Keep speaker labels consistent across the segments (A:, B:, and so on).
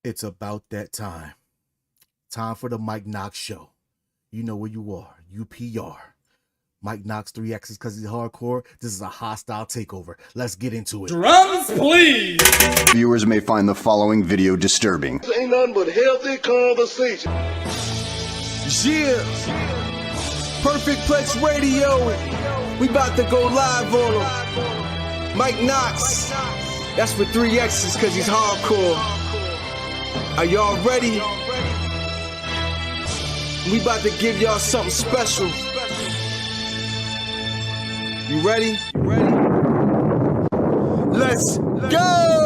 A: It's about that time. Time for the Mike Knoxxx Show. You know where you are. UPR. Mike Knoxxx 3X's because he's hardcore. This is a hostile takeover. Let's get into it.
B: Drums, please!
C: Viewers may find the following video disturbing.
D: This ain't nothing but healthy conversation.
E: Yeah. Perfect Plex Radio. We about to go live on him. Mike Knoxxx. That's for 3X's because he's hardcore. Are y'all ready? We about to give y'all something special. You ready? Let's go!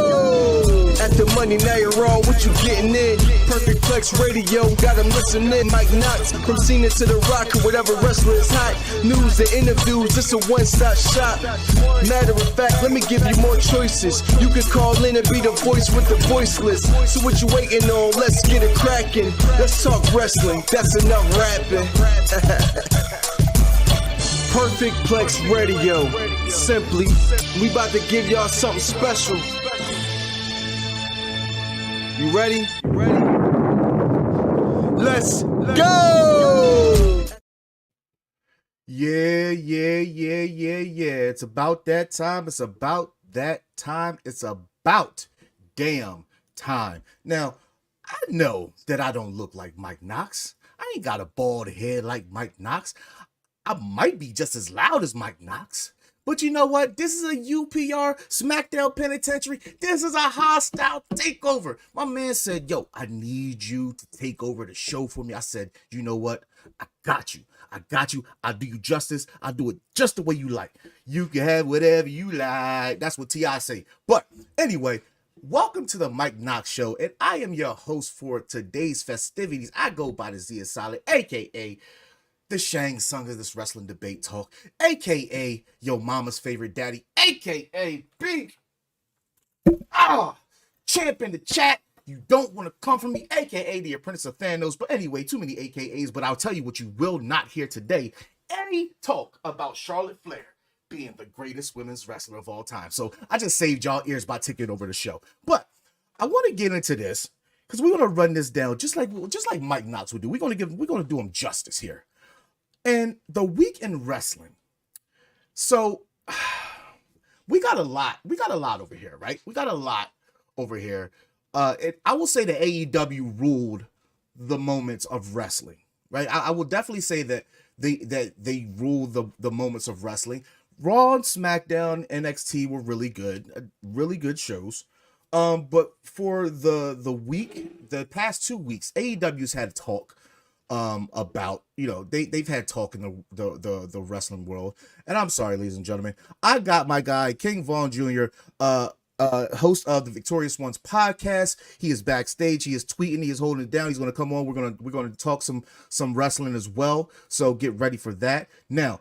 E: At the money, now you're wrong. What you getting in? Perfect Plex Radio, got them listening. Mike Knoxxx, from Cena to the Rock, or whatever wrestler is hot. News and interviews, it's a one-stop shop. Matter of fact, let me give you more choices. You can call in and be the voice with the voiceless. So what you waiting on? Let's get it cracking. Let's talk wrestling. That's enough rapping. Perfect Plex Radio. Simply, we about to give y'all something special. You ready? Let's go!
A: Yeah. It's about that time. It's about that time. It's about damn time. Now, I know that I don't look like Mike Knoxxx. I ain't got a bald head like Mike Knoxxx. I might be just as loud as Mike Knoxxx. But you know what? This is a UPR Smackdown Penitentiary. This is a hostile takeover. My man said, yo, I need you to take over the show for me. I said, you know what? I got you. I'll do you justice. I'll do it just the way you like. You can have whatever you like. That's what T.I. say. But anyway, welcome to the Mike Knoxxx Show. And I am your host for today's festivities. I go by the Z Solid, a.k.a. the Shang Tsung of this wrestling debate talk, a.k.a. your mama's favorite daddy, a.k.a. Big champ in the chat. You don't want to come from me, a.k.a. the apprentice of Thanos. But anyway, too many a.k.a.s, but I'll tell you what you will not hear today. Any talk about Charlotte Flair being the greatest women's wrestler of all time. So I just saved y'all ears by taking over the show. But I want to get into this because we're going to run this down just like Mike Knoxxx would do. We're going to do him justice here. And the week in wrestling. So we got a lot over here, right? We got a lot over here. I will say that AEW ruled the moments of wrestling, right? I will definitely say that they ruled the moments of wrestling. Raw and SmackDown, NXT were really good shows. But for the week, the past 2 weeks, AEW's had talk about, they've had talk in the wrestling world. And I'm sorry, ladies and gentlemen, I got my guy King Vaughn Jr., host of the Victorious Ones podcast. He is backstage. He is tweeting. He is holding it down. He's going to come on. We're going to talk some wrestling as well. So get ready for that. Now,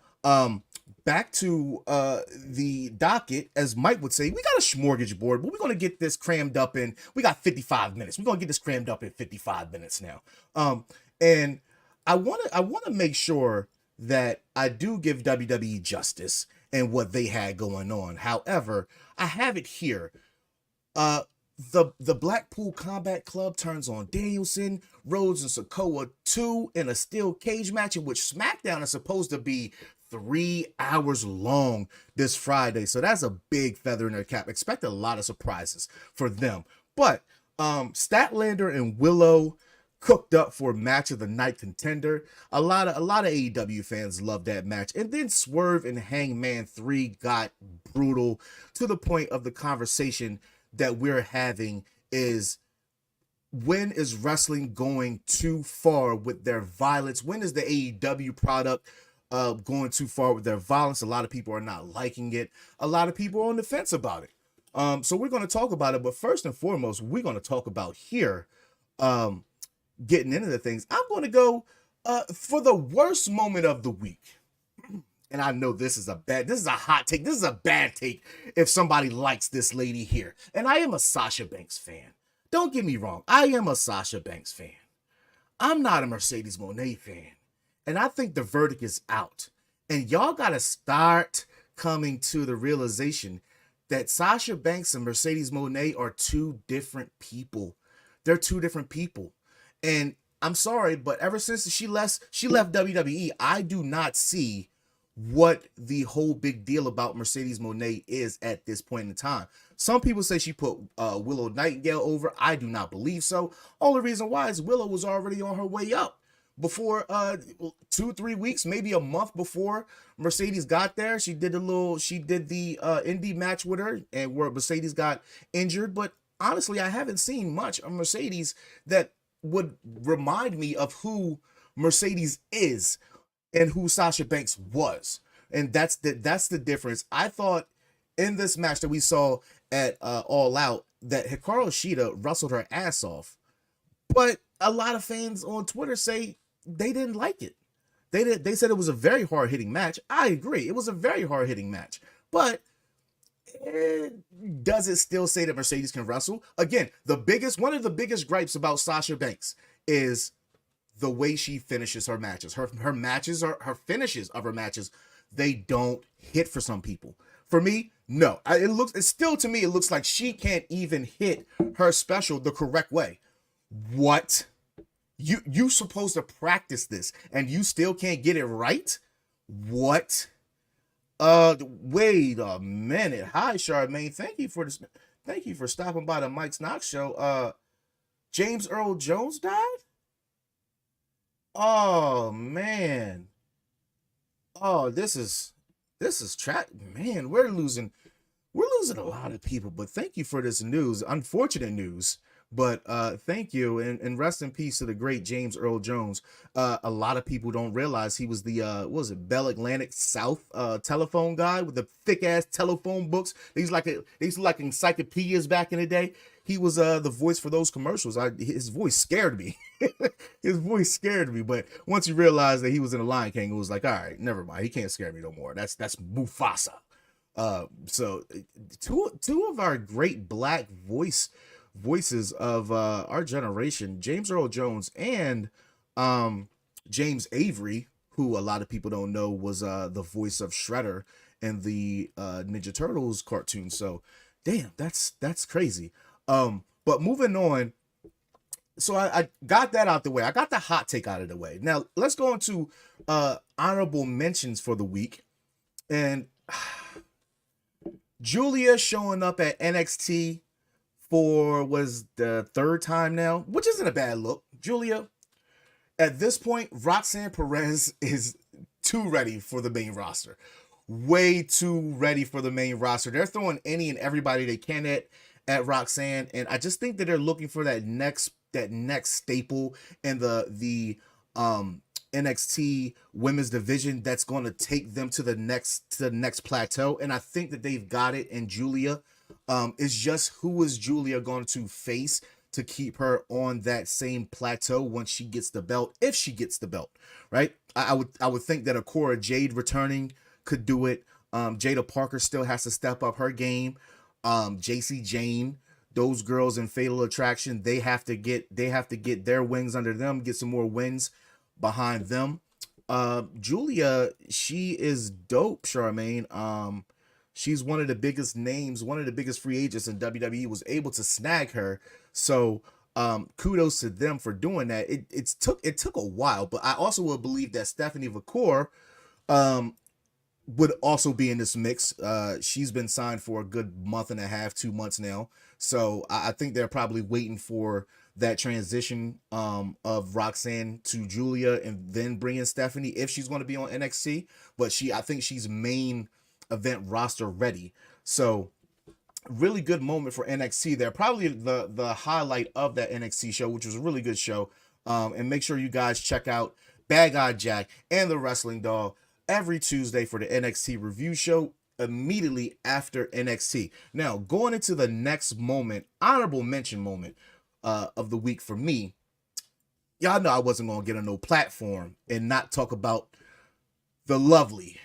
A: back to the docket, as Mike would say, we got a smorgasbord, but we're going to get this crammed up in. We got 55 minutes. We're going to get this crammed up in 55 minutes now. And I want to make sure that I do give WWE justice and what they had going on. However, I have it here. The Blackpool Combat Club turns on Danielson, Rhodes, and Sikoa 2 in a steel cage match in which SmackDown is supposed to be 3 hours long this Friday. So that's a big feather in their cap. Expect a lot of surprises for them. But Statlander and Willow cooked up for match of the night contender. A lot of AEW fans love that match. And then Swerve and Hangman 3 got brutal to the point of the conversation that we're having is, when is wrestling going too far with their violence? When is the AEW product going too far with their violence? A lot of people are not liking it. A lot of people are on the fence about it. So we're going to talk about it. But first and foremost, we're going to talk about here, getting into the things. I'm going to go for the worst moment of the week. And I know this is a hot take. This is a bad take if somebody likes this lady here. And I am a Sasha Banks fan. Don't get me wrong. I am a Sasha Banks fan. I'm not a Mercedes Moné fan. And I think the verdict is out. And y'all got to start coming to the realization that Sasha Banks and Mercedes Moné are two different people. They're two different people. And I'm sorry, but ever since she left WWE, I do not see what the whole big deal about Mercedes Moné is at this point in time. Some people say she put Willow Nightingale over. I do not believe so. Only reason why is Willow was already on her way up before 2-3 weeks, maybe a month before Mercedes got there. She did the indie match with her, and where Mercedes got injured. But honestly, I haven't seen much of Mercedes that would remind me of who Mercedes is and who Sasha Banks was. And that's the difference. I thought in this match that we saw at All Out that Hikaru Shida wrestled her ass off, but a lot of fans on Twitter say they didn't like it. They said it was a very hard-hitting match. I agree. It was a very hard-hitting match. But does it still say that Mercedes can wrestle? Again, one of the biggest gripes about Sasha Banks is the way she finishes her matches. Her finishes of her matches, they don't hit for some people. For me, no. It looks like she can't even hit her special the correct way. What? You supposed to practice this and you still can't get it right? What? Wait a minute. Hi, Charmaine. Thank you for this. Thank you for stopping by the Mike Knoxxx Show. James Earl Jones died? Oh man. Oh, this is man, we're losing a lot of people, but thank you for this news. Unfortunate news. But thank you, and rest in peace to the great James Earl Jones. A lot of people don't realize he was the what was it, Bell Atlantic South telephone guy with the thick ass telephone books. These like encyclopedias back in the day. He was the voice for those commercials. His voice scared me. His voice scared me. But once you realize that he was in the Lion King, it was like, all right, never mind. He can't scare me no more. That's Mufasa. So two of our great black voices of our generation, James Earl Jones and James Avery, who a lot of people don't know was the voice of Shredder in the Ninja Turtles cartoon. So damn, that's crazy. But moving on, so I got that out the way. I got the hot take out of the way. Now let's go into honorable mentions for the week. And Julia showing up at NXT was the third time now, which isn't a bad look. Julia, at this point, Roxanne Perez is too ready for the main roster. Way too ready for the main roster. They're throwing any and everybody they can at Roxanne, and I just think that they're looking for that next staple in the NXT women's division that's going to take them to the next plateau. And I think that they've got it in Julia. It's just who is Julia going to face to keep her on that same plateau once she gets the belt, if she gets the belt, right? I would think that Akora Jade returning could do it. Jada Parker still has to step up her game. JC Jane, those girls in Fatal Attraction, they have to get their wings under them, get some more wins behind them. Julia, she is dope, Charmaine. She's one of the biggest names, one of the biggest free agents in WWE, was able to snag her. So kudos to them for doing that. It took a while, but I also would believe that Stephanie Vacour would also be in this mix. She's been signed for a good month and a half, 2 months now. So I think they're probably waiting for that transition of Roxanne to Julia and then bring in Stephanie if she's going to be on NXT. But I think she's main event roster ready. So really good moment for NXT there. Probably the highlight of that NXT show, which was a really good show. And make sure you guys check out Bad Guy Jack and the Wrestling Doll every Tuesday for the NXT review show immediately after NXT. Now, going into the next moment, honorable mention moment of the week for me, y'all know I wasn't going to get on no platform and not talk about the lovely,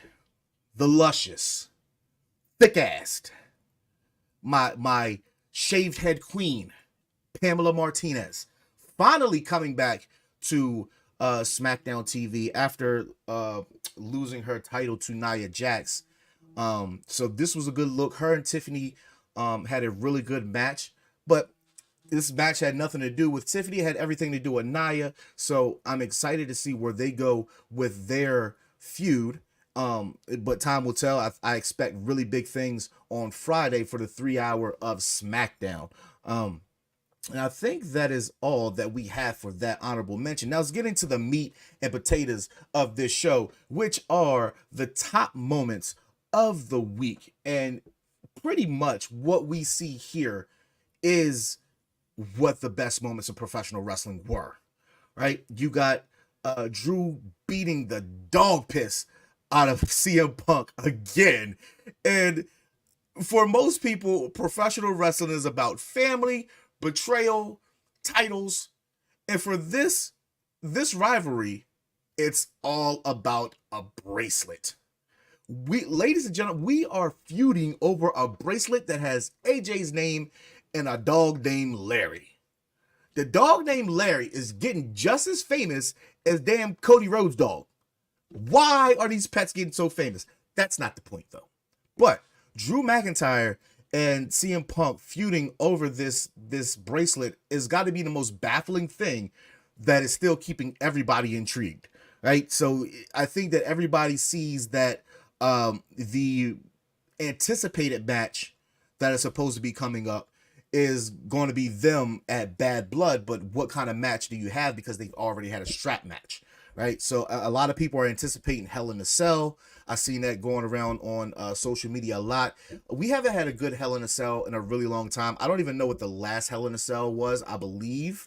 A: the luscious, thick-assed, my shaved head queen, Pamela Martinez, finally coming back to SmackDown TV after losing her title to Nia Jax. So this was a good look. Her and Tiffany had a really good match, but this match had nothing to do with Tiffany. It had everything to do with Nia. So I'm excited to see where they go with their feud. But time will tell. I expect really big things on Friday for the 3 hour of SmackDown. And I think that is all that we have for that honorable mention. Now let's get into the meat and potatoes of this show, which are the top moments of the week. And pretty much what we see here is what the best moments of professional wrestling were, right? You got Drew beating the dog piss out of CM Punk again. And for most people, professional wrestling is about family, betrayal, titles, and for this rivalry, it's all about a bracelet. Ladies and gentlemen, we are feuding over a bracelet that has AJ's name and a dog named Larry. The dog named Larry is getting just as famous as damn Cody Rhodes' dog. Why are these pets getting so famous? That's not the point, though. But Drew McIntyre and CM Punk feuding over this bracelet has got to be the most baffling thing that is still keeping everybody intrigued, right? So I think that everybody sees that the anticipated match that is supposed to be coming up is going to be them at Bad Blood, but what kind of match do you have? Because they've already had a strap match, right? So a lot of people are anticipating Hell in a Cell. I've seen that going around on social media a lot. We haven't had a good Hell in a Cell in a really long time. I don't even know what the last Hell in a Cell was. I believe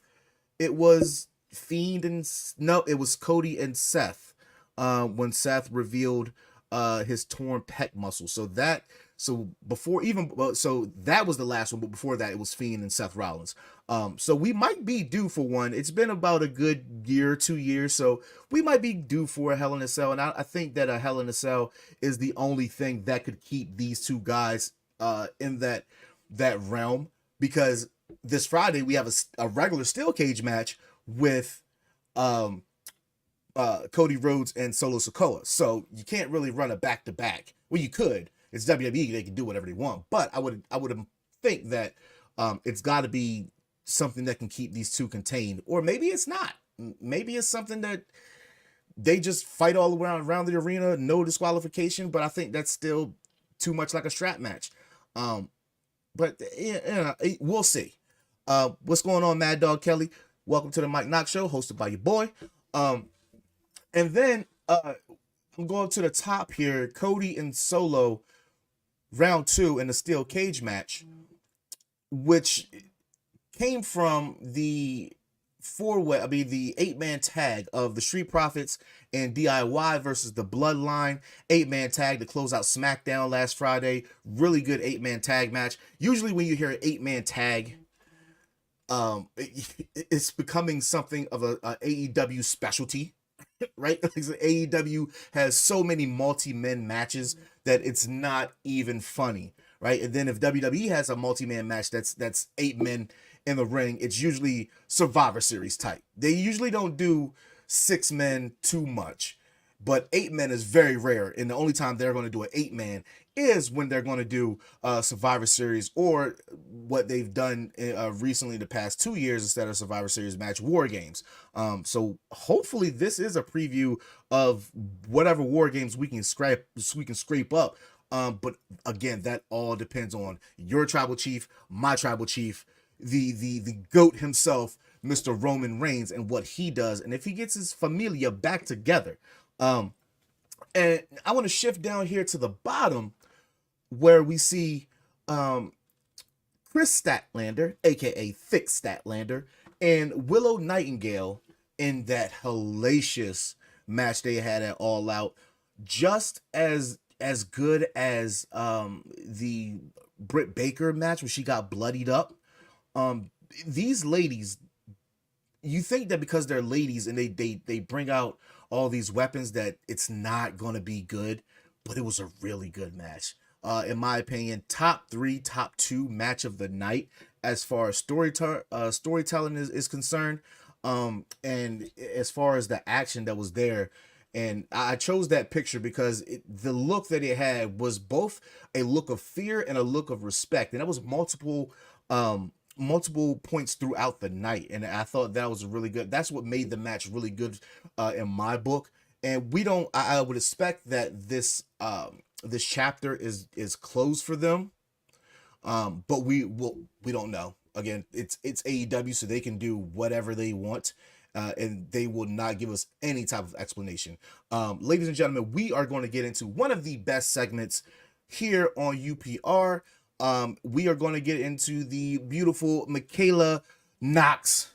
A: it was Fiend and... No, it was Cody and Seth when Seth revealed his torn pec muscle. So that was the last one, but before that it was Fiend and Seth Rollins. So we might be due for one. It's been about a good year, 2 years, so we might be due for a Hell in a Cell, and I think that a Hell in a Cell is the only thing that could keep these two guys in that realm, because this Friday we have a regular steel cage match with Cody Rhodes and Solo Sikoa. So you can't really run a back-to-back. Well, you could. It's WWE. They can do whatever they want. But I would think that it's got to be something that can keep these two contained. Or maybe it's not. Maybe it's something that they just fight all around the arena, no disqualification. But I think that's still too much like a strap match. But yeah, we'll see. What's going on, Mad Dog Kelly? Welcome to the Mike Knoxxx Show, hosted by your boy. And then I'm going to the top here. Cody and Solo, round 2 in the steel cage match, which came from the the 8-man tag of the Street Profits and DIY versus the Bloodline. 8-man tag to close out SmackDown last Friday. Really good 8-man tag match. Usually when you hear an 8-man tag, it's becoming something of a AEW specialty. Right? AEW has so many multi-men matches that it's not even funny, right? And then if WWE has a multi-man match that's 8 men in the ring, it's usually Survivor Series type. They usually don't do 6 men too much, but 8 men is very rare, and the only time they're going to do an 8-man is when they're going to do Survivor Series, or what they've done recently the past 2 years instead of Survivor Series match, War Games. So hopefully this is a preview of whatever War Games we can scrape up. But again, that all depends on your tribal chief, my tribal chief, the GOAT himself, Mr. Roman Reigns, and what he does, and if he gets his familia back together. And I want to shift down here to the bottom, where we see Chris Statlander, aka Thick Statlander, and Willow Nightingale in that hellacious match they had at All Out. Just as good as the Britt Baker match where she got bloodied up. These ladies, you think that because they're ladies and they bring out all these weapons that it's not going to be good, but it was a really good match. In my opinion, top 3, top 2 match of the night as far as storytelling is concerned. And as far as the action that was there, and I chose that picture because the look that it had was both a look of fear and a look of respect. And that was multiple multiple points throughout the night, and I thought that was really good. That's what made the match really good in my book. And we don't. I would expect that this chapter is closed for them, but we don't know. Again, it's AEW, so they can do whatever they want, and they will not give us any type of explanation. Ladies and gentlemen, we are going to get into one of the best segments here on UPR. We are going to get into the beautiful Michaela Knoxxx,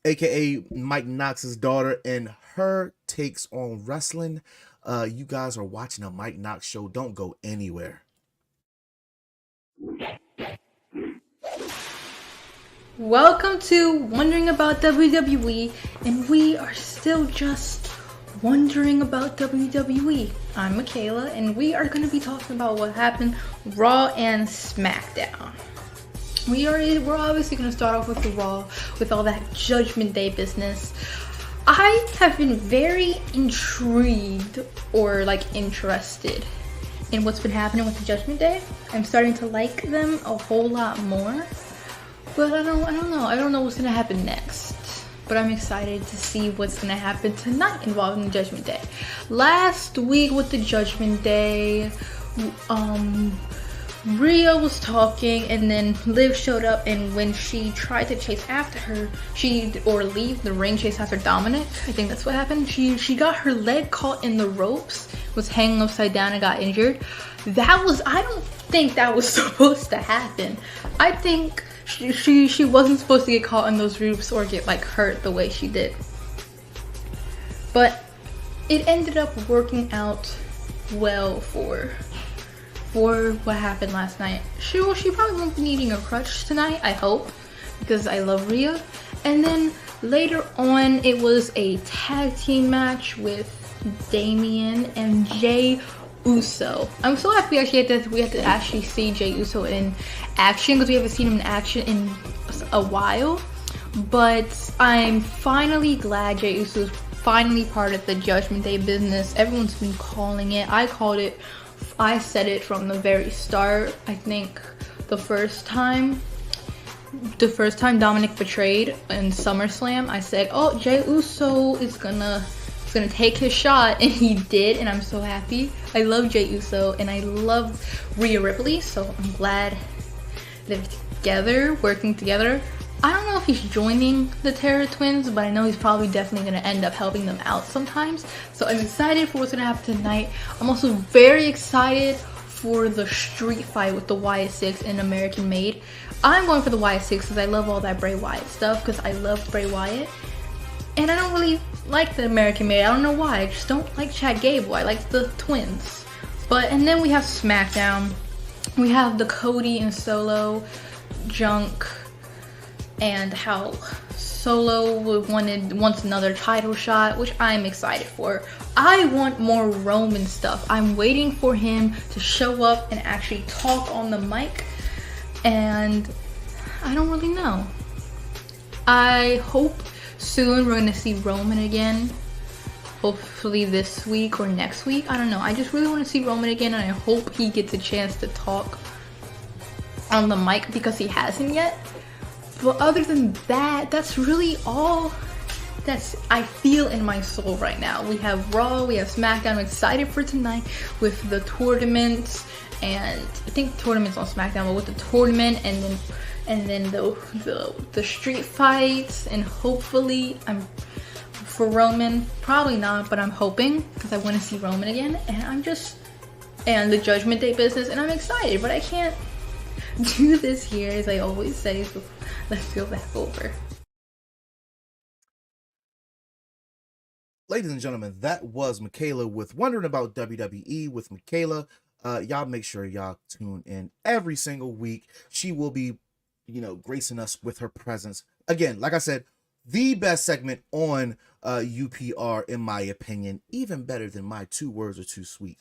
A: aka Mike Knoxx's daughter, and her takes on wrestling. You guys are watching a Mike Knoxxx show. Don't go anywhere.
B: Welcome to Wondering About WWE, and we are still just wondering about WWE. I'm Michaela, and we are going to be talking about what happened Raw and SmackDown. We're obviously going to start off with the Raw, with all that Judgment Day business. I have been very intrigued or interested in what's been happening with the Judgment Day. I'm starting to like them a whole lot more. But I don't know. I don't know what's gonna happen next. But I'm excited to see what's gonna happen tonight involving the Judgment Day. Last week with the Judgment Day, Rhea was talking, and then Liv showed up, and when she tried to chase after her, leave the ring, chase after Dominic. I think that's what happened. She got her leg caught in the ropes, was hanging upside down, and got injured. I don't think that was supposed to happen. I think she wasn't supposed to get caught in those ropes or get hurt the way she did. But it ended up working out well for what happened last night. She probably won't be needing a crutch tonight, I hope, because I love Rhea. And then later on, it was a tag team match with Damian and Jey Uso. I'm so happy we had to actually see Jey Uso in action, because we haven't seen him in action in a while. But I'm finally glad Jey Uso is finally part of the Judgment Day business. Everyone's been calling it. I said it from the very start. I think the first time Dominic betrayed in SummerSlam, I said, oh, Jey Uso is gonna take his shot, and he did, and I'm so happy. I love Jey Uso, and I love Rhea Ripley, so I'm glad they're together, working together. I don't know if he's joining the Terror Twins, but I know he's probably definitely going to end up helping them out sometimes. So I'm excited for what's going to happen tonight. I'm also very excited for the street fight with the Wyatt Six and American Made. I'm going for the Wyatt Six because I love all that Bray Wyatt stuff, because I love Bray Wyatt. And I don't really like the American Made. I don't know why. I just don't like Chad Gable. I like the twins. And then we have SmackDown. We have the Cody and Solo junk, and how Solo wants another title shot, which I'm excited for. I want more Roman stuff. I'm waiting for him to show up and actually talk on the mic, and I don't really know. I hope soon we're gonna see Roman again. Hopefully this week or next week. I don't know. I just really want to see Roman again, and I hope he gets a chance to talk on the mic, because he hasn't yet. But other than that, that's really all I feel in my soul right now. We have Raw, we have SmackDown. I'm excited for tonight with the tournaments, and I think the tournament's on SmackDown, but with the tournament and then the street fights, and hopefully for Roman, probably not, but I'm hoping, because I want to see Roman again, and the Judgment Day business, and I'm excited, but I can't do this here, as I always say, so let's go back over.
A: Ladies and gentlemen, that was Michaela with Wondering About WWE with Michaela. Y'all make sure y'all tune in every single week. She will be, gracing us with her presence. Again, like I said, the best segment on UPR, in my opinion, even better than my 2 words are too sweet.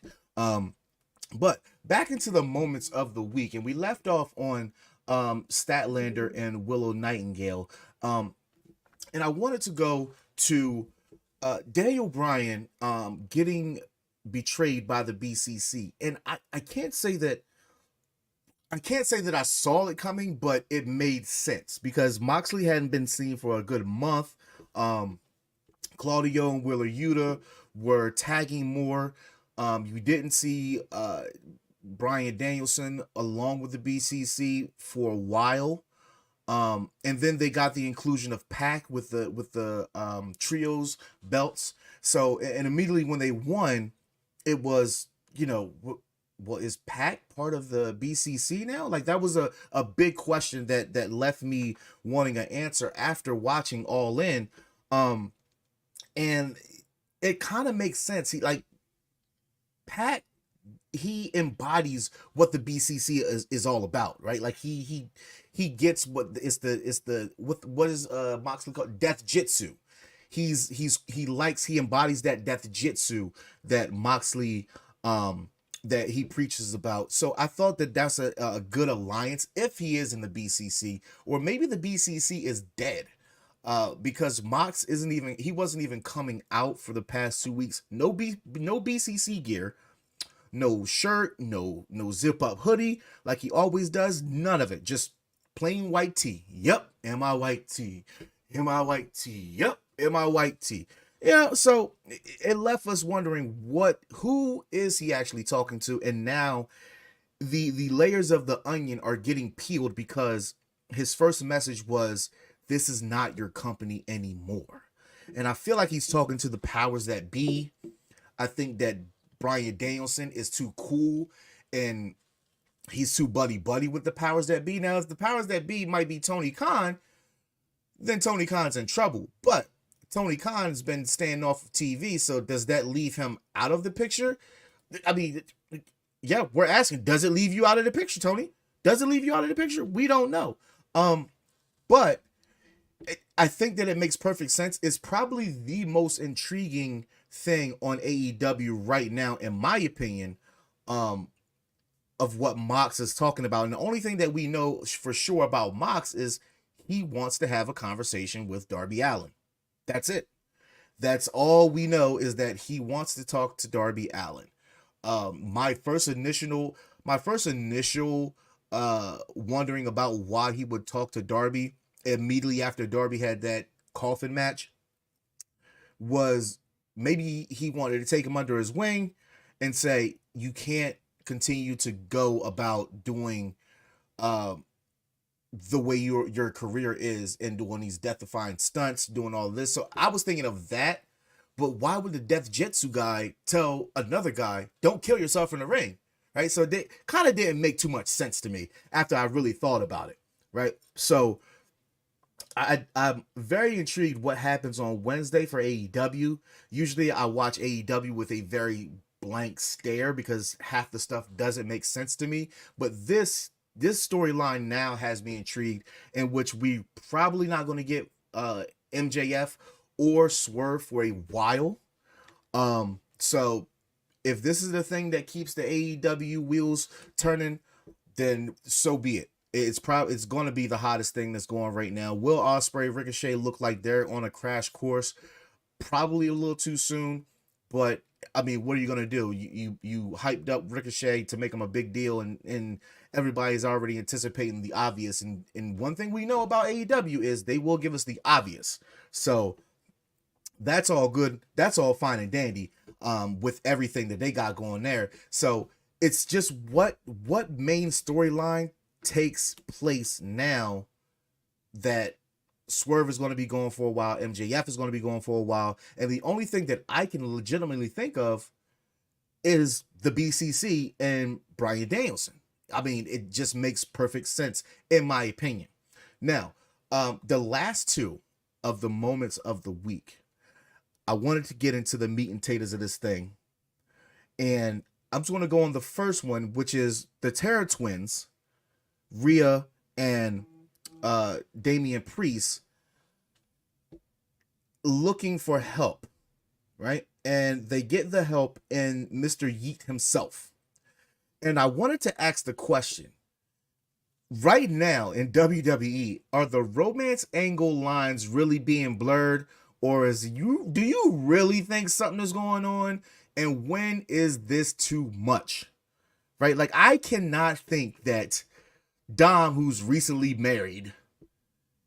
A: But back into the moments of the week, and we left off on Statlander and Willow Nightingale. And I wanted to go to Daniel Bryan getting betrayed by the BCC. And I can't say that I can't say that I saw it coming, but it made sense because Moxley hadn't been seen for a good month. Claudio and Wheeler Yuta were tagging more. You didn't see Bryan Danielson along with the BCC for a while. And then they got the inclusion of Pac with the trios belts. So, and immediately when they won, it was, well, is Pac part of the BCC now? Like, that was a big question that left me wanting an answer after watching All In. And it kind of makes sense. Pac, he embodies what the BCC is all about, right? Like he gets what what is Moxley called death jitsu. He embodies that death jitsu that Moxley that he preaches about. So I thought that that's a good alliance if he is in the BCC, or maybe the BCC is dead. Because Mox wasn't even coming out for the past 2 weeks. No BCC gear, no shirt, no zip up hoodie like he always does. None of it. Just plain white tee. Yep, am I white tee? Am I white tee? Yep, am I white tee? Yeah, so it left us wondering who is he actually talking to, and now the layers of the onion are getting peeled because his first message was, "This is not your company anymore." And I feel like he's talking to the powers that be. I think that Bryan Danielson is too cool and he's too buddy-buddy with the powers that be. Now, if the powers that be might be Tony Khan, then Tony Khan's in trouble. But Tony Khan's been staying off of TV, so does that leave him out of the picture? I mean, yeah, we're asking, does it leave you out of the picture, Tony? Does it leave you out of the picture? We don't know. But I think that it makes perfect sense. It's probably the most intriguing thing on AEW right now, in my opinion, of what Mox is talking about. And the only thing that we know for sure about Mox is he wants to have a conversation with Darby Allin. That's it. That's all we know, is that he wants to talk to Darby Allin. My first initial wondering about why he would talk to Darby immediately after Darby had that coffin match was maybe he wanted to take him under his wing and say, you can't continue to go about doing the way your career is and doing these death-defying stunts, doing all this. So I was thinking of that, but why would the Death Jitsu guy tell another guy, don't kill yourself in the ring? Right? So they kind of didn't make too much sense to me after I really thought about it. Right? So I'm very intrigued what happens on Wednesday for AEW. Usually I watch AEW with a very blank stare because half the stuff doesn't make sense to me. But this storyline now has me intrigued, in which we probably not going to get MJF or Swerve for a while. So if this is the thing that keeps the AEW wheels turning, then so be it. It's going to be the hottest thing that's going right now. Will Ospreay, Ricochet look like they're on a crash course? Probably a little too soon, but I mean, what are you going to do? You hyped up Ricochet to make him a big deal, and everybody's already anticipating the obvious. And one thing we know about AEW is they will give us the obvious. So that's all good. That's all fine and dandy with everything that they got going there. So it's just what main storyline takes place now that Swerve is going to be going for a while, MJF is going to be going for a while, and the only thing that I can legitimately think of is the BCC and Bryan Danielson. I mean, it just makes perfect sense in my opinion. Now, the last two of the moments of the week, I wanted to get into the meat and taters of this thing, and I'm just going to go on the first one, which is the Terror Twins, Rhea and Damian Priest, looking for help, right? And they get the help in Mr. Yeet himself. And I wanted to ask the question, right now in WWE, are the romance angle lines really being blurred, or do you really think something is going on? And when is this too much? Right? Like, I cannot think that Dom, who's recently married,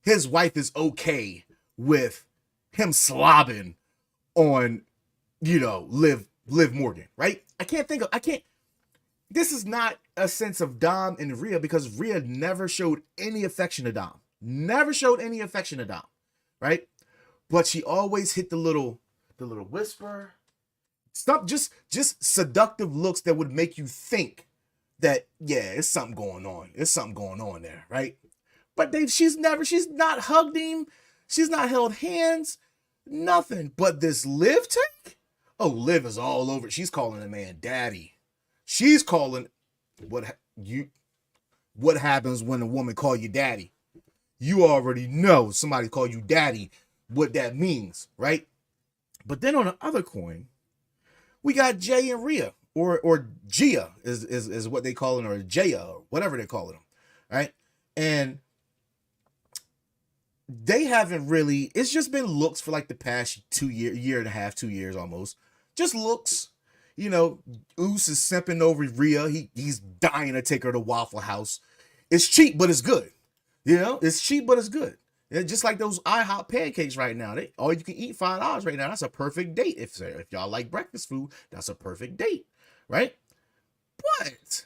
A: his wife is okay with him slobbing on, Liv Morgan, right? This is not a sense of Dom and Rhea, because Rhea never showed any affection to Dom. Never showed any affection to Dom, right? But she always hit the little whisper. Stop, just seductive looks that would make you think that, yeah, it's something going on. There's something going on there, right? But she's not hugged him. She's not held hands. Nothing. But this Liv take? Oh, Liv is all over. She's calling the man daddy. She's calling what happens when a woman call you daddy. You already know somebody call you daddy, what that means, right? But then on the other coin, we got Jay and Rhea, or Gia is what they call it, or Jaya, or whatever they call it, right? And they haven't really, it's just been looks for like the past year and a half, 2 years almost. Just looks. Uce is simping over Rhea. He's dying to take her to Waffle House. It's cheap, but it's good. It's cheap, but it's good. Just like those IHOP pancakes right now. All you can eat $5 right now. That's a perfect date. If y'all like breakfast food, that's a perfect date, right? But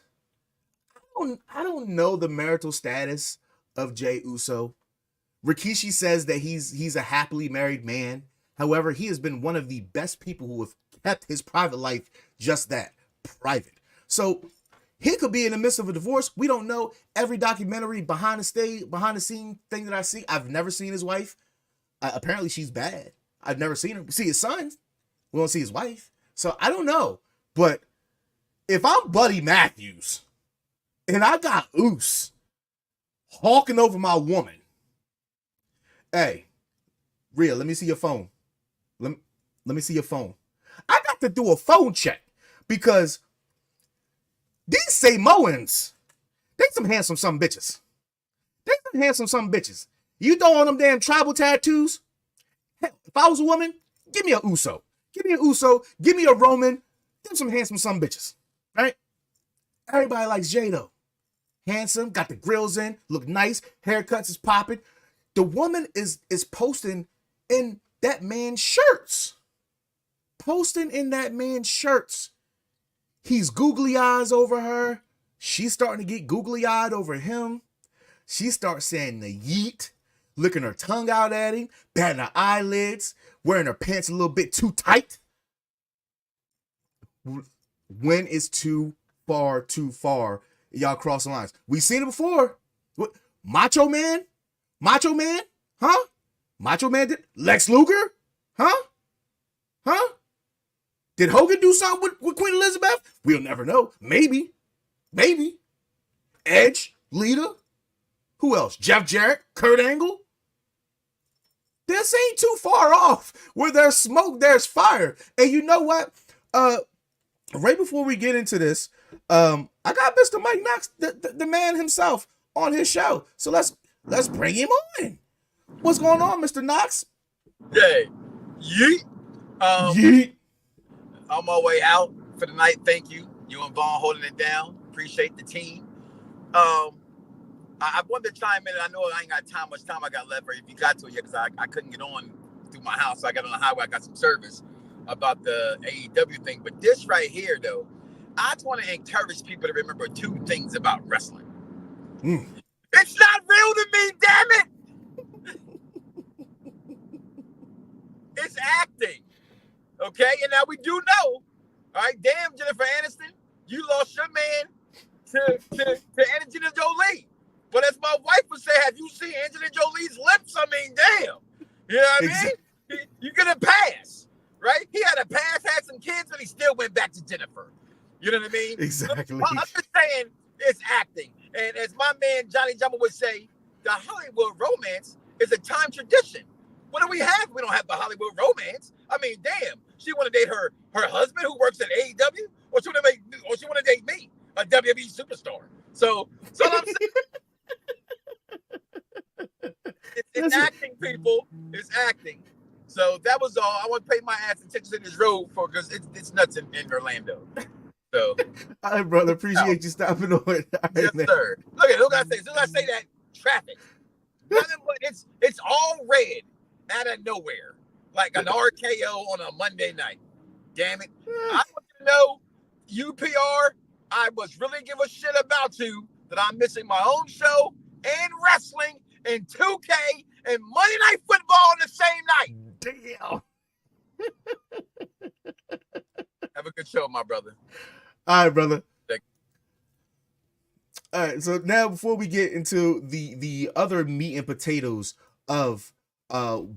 A: I don't know the marital status of Jey Uso. Rikishi says that he's a happily married man. However, he has been one of the best people who have kept his private life just that, private. So he could be in the midst of a divorce. We don't know. Every documentary behind the scene thing that I see, I've never seen his wife. Apparently she's bad. I've never seen her. We see his son. We don't see his wife. So I don't know. But if I'm Buddy Matthews and I got Uce hawking over my woman, hey, Rhea, let me see your phone. Let me see your phone. I got to do a phone check because these Samoans, they some handsome some bitches. You throw on them damn tribal tattoos. Hell, if I was a woman, give me a Uso. Give me a Roman. Them some handsome some bitches. Right? Everybody likes Jay though. Handsome, got the grills in, look nice, haircuts is popping. The woman is posting in that man's shirts. He's googly eyes over her. She's starting to get googly eyed over him. She starts saying the yeet, licking her tongue out at him, batting her eyelids, wearing her pants a little bit too tight. When is too far, y'all cross the lines. We've seen it before. What? Macho Man? Huh? Macho Man did? Lex Luger? Huh? Did Hogan do something with Queen Elizabeth? We'll never know. Maybe. Edge, Lita. Who else? Jeff Jarrett, Kurt Angle. This ain't too far off. Where there's smoke, there's fire. And you know what? Right before we get into this, I got Mr. Mike Knoxxx, the man himself, on his show. So let's bring him on. What's going on, Mr. Knoxxx?
F: Hey, yeet.
A: Yeet.
F: On my way out for the night. Thank you. You and Vaughn holding it down. Appreciate the team. I wanted to chime in. I know I ain't got much time I got left, or if you got to it yet, because I couldn't get on through my house. So I got on the highway. I got some service about the AEW thing. But this right here, though, I just want to encourage people to remember two things about wrestling. It's not real to me, damn it! It's acting. Okay? And now we do know, all right, damn, Jennifer Aniston, you lost your man to Angelina Jolie. But as my wife would say, have you seen Angelina Jolie's lips? I mean, damn. You know what I mean? You get a pass, right? He had a pass, had some kids, but he still went back to Jennifer. You know what I mean?
A: Exactly.
F: I'm just saying it's acting. And as my man Johnny Jumper would say, the Hollywood romance is a time tradition. What do we have? We don't have the Hollywood romance. I mean, damn. She want to date her husband who works at AEW, or she want to date me, a WWE superstar. So I'm saying it's acting, people. It's acting. So that was all. I want to pay my ass attention to this road because it's nuts in Orlando. So,
A: All right, brother. Appreciate you stopping on. All right,
F: yes,
A: man.
F: sir. Look at it. Look what I say. As soon as I say that, traffic. Nothing but it's all red out of nowhere, like an RKO on a Monday night. Damn it! I want you to know, UPR. I must really give a shit about you that I'm missing my own show and wrestling and 2K and Monday Night Football on the same night.
A: Damn.
F: Have a good show, my brother.
A: All right, brother.
F: Thank
A: All right, so now before we get into the other meat and potatoes of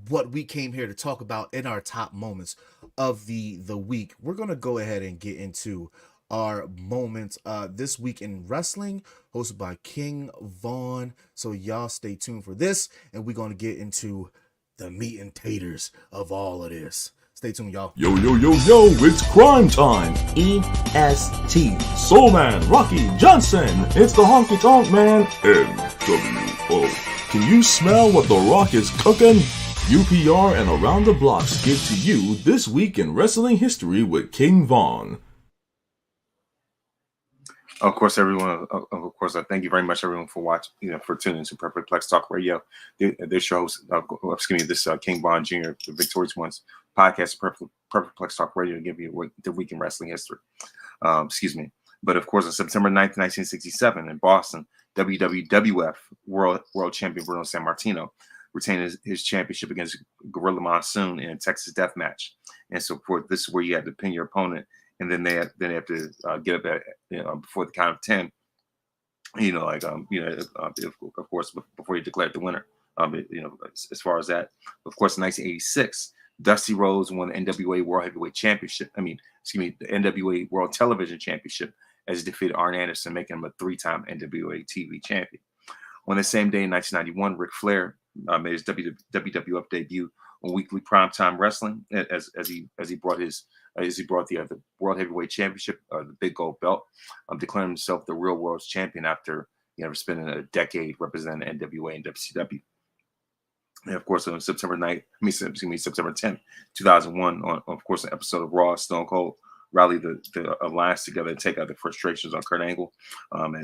A: what we came here to talk about in our top moments of the week, we're gonna go ahead and get into our moments this week in wrestling, hosted by King Vaughn. So y'all stay tuned for this, and we're gonna get into the meat and taters of all of this. Stay tuned, y'all.
G: Yo, it's crime time. EST. Soul Man, Rocky Johnson. It's the Honky Tonk Man. NWO. Can you smell what The Rock is cooking? UPR and Around the Blocks give to you This Week in Wrestling History with King Vaughn.
H: Of course, everyone. Of course, thank you very much, everyone, for watching. For tuning into Perfect Plex Talk Radio. This shows, this King Vaughn Jr., the Victorious Ones podcast, Perfect Plex Talk Radio, to give you the week in wrestling history. But of course, on September 9th, 1967, in Boston, WWF World Champion Bruno Sammartino retained his championship against Gorilla Monsoon in a Texas Death Match. And so, this is where you had to pin your opponent. And then they have to get up at before the count of 10. Of course, before you declare the winner. As far as that, of course, in 1986, Dusty Rhodes won the NWA World Heavyweight Championship. The NWA World Television Championship, as he defeated Arn Anderson, making him a 3-time NWA TV champion. On the same day in 1991, Ric Flair made his WWF debut on weekly primetime wrestling as he brought the World Heavyweight Championship, the Big Gold Belt, declaring himself the real world's champion after spending a decade representing NWA and WCW. And of course, on September 10th, 2001, on an episode of Raw, Stone Cold rallied the alliance together to take out the frustrations on Kurt Angle,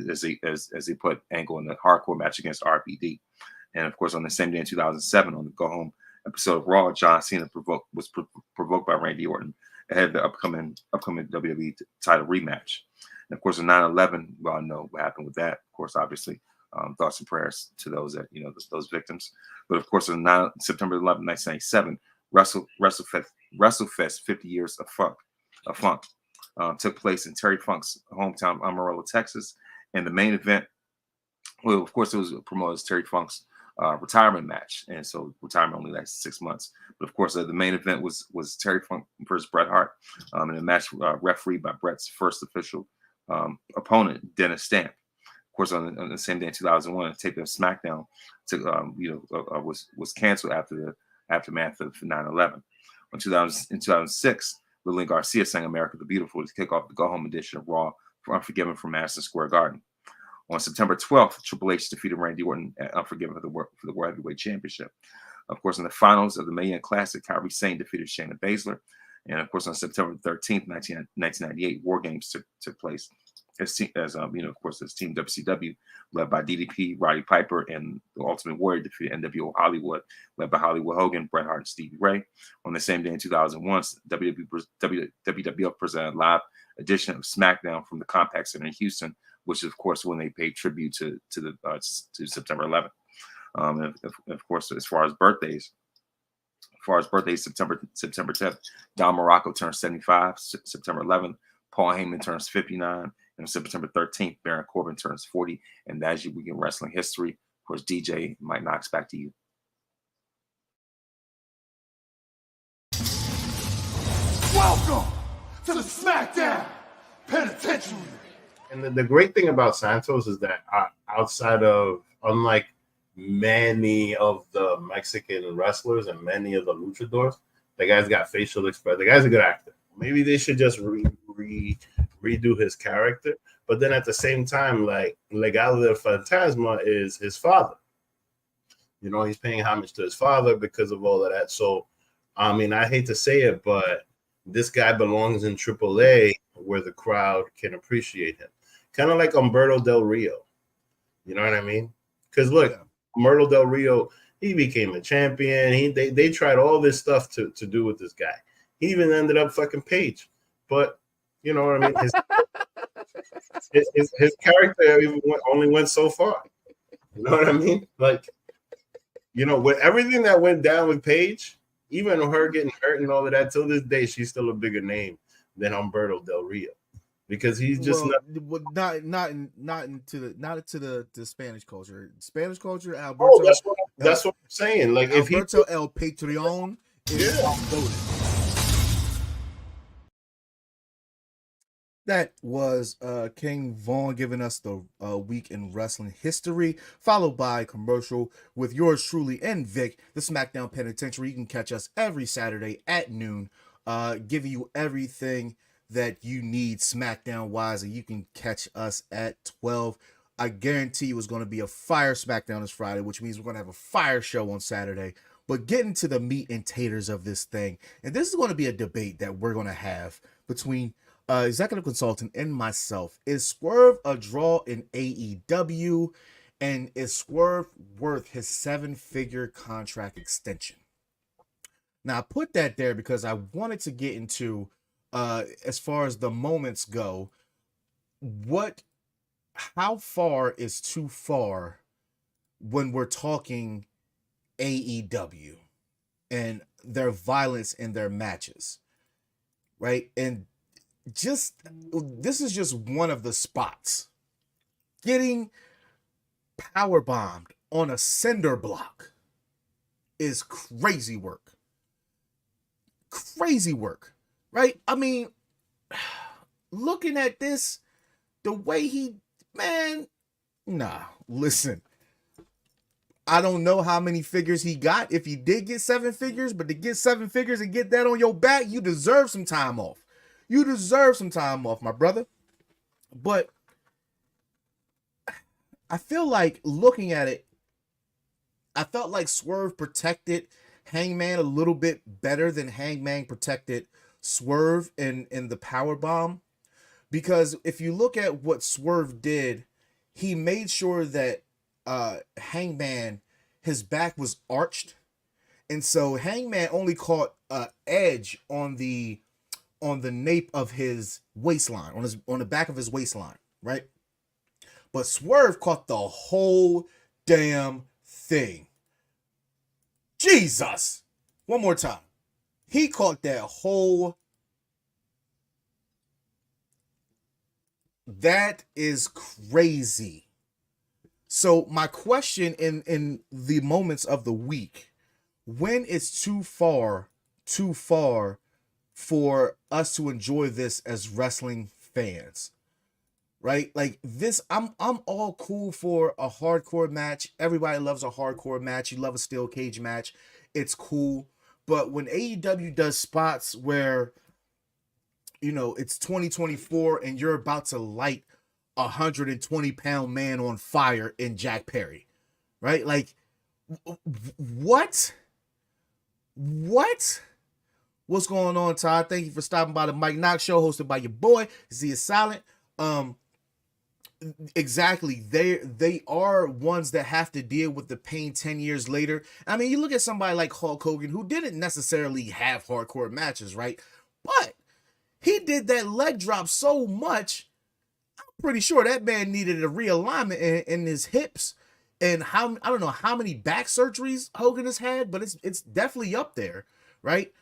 H: as they put Angle in the hardcore match against RVD. And of course, on the same day in 2007, on the Go Home episode of Raw, John Cena was provoked by Randy Orton ahead of the upcoming WWE title rematch. And of course, in 9/11, we all know what happened with that. Of course, obviously, thoughts and prayers to those that those victims. But of course, on September 11, 1997, WrestleFest 50 Years of Funk took place in Terry Funk's hometown, Amarillo, Texas. And the main event, well, of course, it was promoted as Terry Funk's retirement match, and so retirement only lasted 6 months. But of course, the main event was Terry Funk versus Bret Hart, in a match refereed by Bret's first official opponent, Dennis Stamp. Of course, on the same day in 2001, a tape of Smackdown was canceled after the aftermath of 9/11. In 2006, Lillian Garcia sang "America the Beautiful" to kick off the Go Home edition of Raw for Unforgiven from Madison Square Garden. On September 12th, Triple H defeated Randy Orton at Unforgiven for the World Heavyweight Championship. Of course, in the finals of the Mae Young Classic, Kairi Sane defeated Shayna Baszler. And of course, on September 13th, 1998, War Games took place. As Team WCW, led by DDP, Roddy Piper, and the Ultimate Warrior, defeated NWO Hollywood, led by Hollywood Hogan, Bret Hart, and Stevie Ray. On the same day in 2001, WWF presented a live edition of SmackDown from the Compaq Center in Houston, which is, of course, when they paid tribute to September 11th. And of course, as far as birthdays, September 10th, Don Morocco turns 75. September 11th, Paul Heyman turns 59. And September 13th, Baron Corbin turns 40. And that's your week in wrestling history. Of course, DJ Mike Knoxxx, back to you.
I: Welcome to the Smackdown Penitentiary. And the great thing about Santos is that outside of, unlike many of the Mexican wrestlers and many of the luchadors, the guy's got facial expression. The guy's a good actor. Maybe they should just redo his character. But then at the same time, like Legado del Fantasma is his father. He's paying homage to his father because of all of that. So, I mean, I hate to say it, but this guy belongs in AAA where the crowd can appreciate him. Kind of like Humberto Del Rio. You know what I mean? Because look, Humberto Del Rio, he became a champion. They tried all this stuff to do with this guy. He even ended up fucking Page. But you know what I mean? His character only went so far. You know what I mean? Like, you know, with everything that went down with Paige, even her getting hurt and all of that, till this day, she's still a bigger name than Humberto Del Rio, because he's just
A: not into the Spanish culture. Spanish culture, Alberto.
I: Oh, that's what I'm saying. Like,
A: Alberto El Patreon is loaded. That was King Vaughn giving us the week in wrestling history, followed by a commercial with yours truly and Vic, the Smackdown Penitentiary. You can catch us every Saturday at noon, giving you everything that you need Smackdown-wise, and you can catch us at 12. I guarantee you it's going to be a fire Smackdown this Friday, which means we're going to have a fire show on Saturday. But getting to the meat and taters of this thing, and this is going to be a debate that we're going to have between executive consultant and myself. Is Swerve a draw in AEW, and is Swerve worth his 7-figure contract extension? Now I put that there because I wanted to get into as far as the moments go, how far is too far when we're talking AEW and their violence in their matches, right? And this is just one of the spots. Getting power bombed on a cinder block is crazy work. Crazy work, right? I mean, looking at this, the way listen, I don't know how many figures he got, if he did get 7 figures, but to get 7 figures and get that on your back, you deserve some time off. You deserve some time off, my brother. But I feel like looking at it, I felt like Swerve protected Hangman a little bit better than Hangman protected Swerve in the powerbomb. Because if you look at what Swerve did, he made sure that Hangman, his back was arched. And so Hangman only caught edge on the nape of his waistline, on the back of his waistline, right? But Swerve caught the whole damn thing. Jesus! One more time. He caught that whole... That is crazy. So my question in the moments of the week, when is too far for us to enjoy this as wrestling fans, right? Like this, I'm all cool for a hardcore match. Everybody loves a hardcore match. You love a steel cage match. It's cool. But when AEW does spots where, you know, it's 2024 and you're about to light a 120-pound man on fire in Jack Perry, right? Like, what? What's going on, Todd? Thank you for stopping by the Mike Knoxxx Show, hosted by your boy Z is Silent. Exactly. They are ones that have to deal with the pain 10 years later. I mean, you look at somebody like Hulk Hogan, who didn't necessarily have hardcore matches, right? But he did that leg drop so much, I'm pretty sure that man needed a realignment in his hips. And I don't know how many back surgeries Hogan has had, but it's definitely up there, right?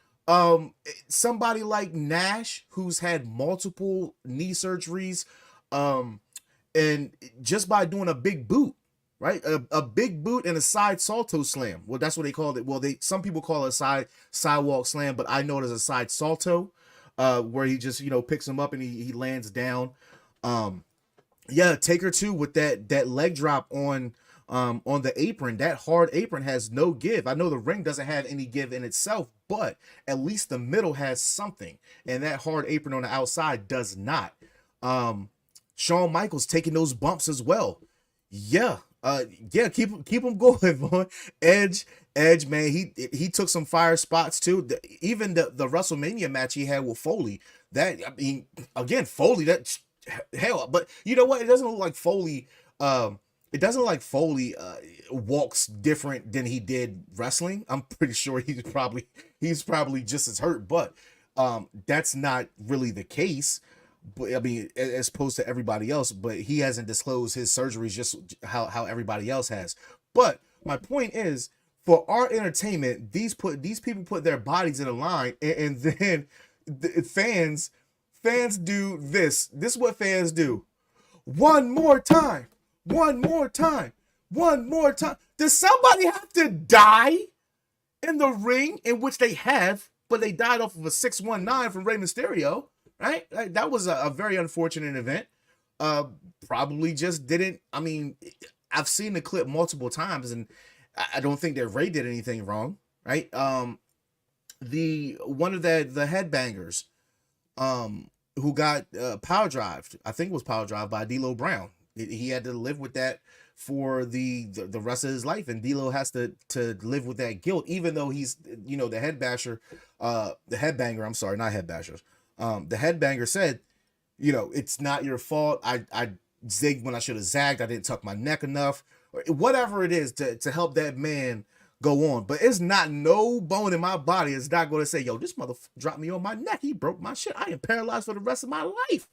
A: Somebody like Nash, who's had multiple knee surgeries, and just by doing a big boot, right? A big boot and a side salto slam. Well, that's what they called it. Well, some people call it a sidewalk slam, but I know it as a side salto, where he just, picks him up and he lands down. Yeah, Taker too with that leg drop on the apron. That hard apron has no give. I know the ring doesn't have any give in itself, but at least the middle has something, and that hard apron on the outside does not. Shawn Michaels taking those bumps as well. Yeah, keep them going, Vaughn. Edge Edge, man, he took some fire spots too. Even the WrestleMania match he had with Foley. That, I mean, again, Foley, that hell. But you know what? It doesn't look like Foley. It doesn't look like Foley walks different than he did wrestling. I'm pretty sure he's probably just as hurt, but that's not really the case. But I mean, as opposed to everybody else. But he hasn't disclosed his surgeries just how everybody else has. But my point is, for our entertainment, these people put their bodies in a line, and then the fans do this. This is what fans do. One more time. One more time. One more time. Does somebody have to die in the ring, in which they have, but they died off of a 619 from Rey Mysterio, right? Like, that was a very unfortunate event. Probably just didn't. I mean, I've seen the clip multiple times, and I don't think that Rey did anything wrong, right? One of the headbangers, who got power drived, I think it was power drive by D'Lo Brown. He had to live with that for the rest of his life, and D'Lo has to live with that guilt, even though he's, you know, the headbanger. I'm sorry, not headbashers. The headbanger said, you know, it's not your fault. I zigged when I should have zagged. I didn't tuck my neck enough. Whatever it is to help that man go on. But it's not no bone in my body. It's not going to say, yo, this motherfucker dropped me on my neck. He broke my shit. I am paralyzed for the rest of my life.